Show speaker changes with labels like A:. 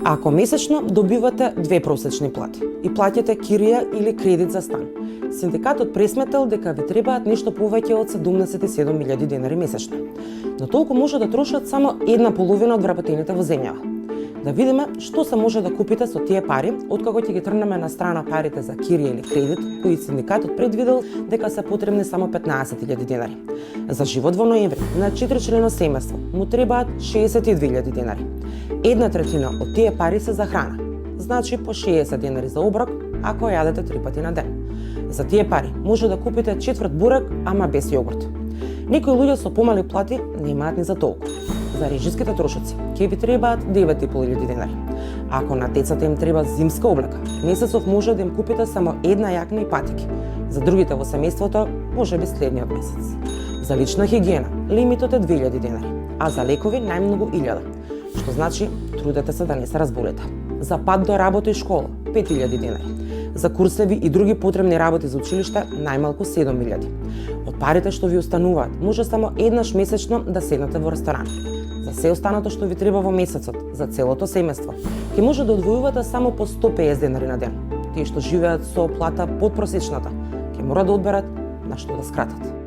A: Ако месечно добивате 2 просечни плати и плаќате кирија или кредит за стан, синдикатот пресметал дека ви требаат нешто повеќе од 77.000 денари месечно. Но толку може да трошат само една половина од вработените во земјава. Да видиме што се може да купите со тие пари, откако ќе ги трнеме на страна парите за кирија или кредит, кои синдикатот предвидел дека се потребни само 15.000 денари. За живот во ноември на 4-члено семејство му требаат 62.000 денари. 1/3 од тие пари се за храна, значи по 60 денари за оброк ако јадете 3 пати на ден. За тие пари може да купите четврт бурек, ама без јогурт. Некои луѓе со помали плати немаат ни за толку. За режиските трошоци ќе ви требаат 9.500 денари. Ако на децата им треба зимска облека, месецов може да им купите само една јакна и патики. За другите во семејството може би следниот месец. За лична хигиена лимитот е 2.000 денари, а за лекови најмногу 1.000, што значи трудете се да не се разболете. За пат до работа и школа 5.000 денари. За курсеви и други потребни работи за училиште најмалку 7.000. Од парите што ви остануваат, може само еднаш месечно да седнете во ресторан. За се останато што ви треба во месецот, за целото семејство, ќе може да одвојувате само по 150 денари на ден. Тие што живеат со плата подпросечната, ќе мора да одберат на што да скратат.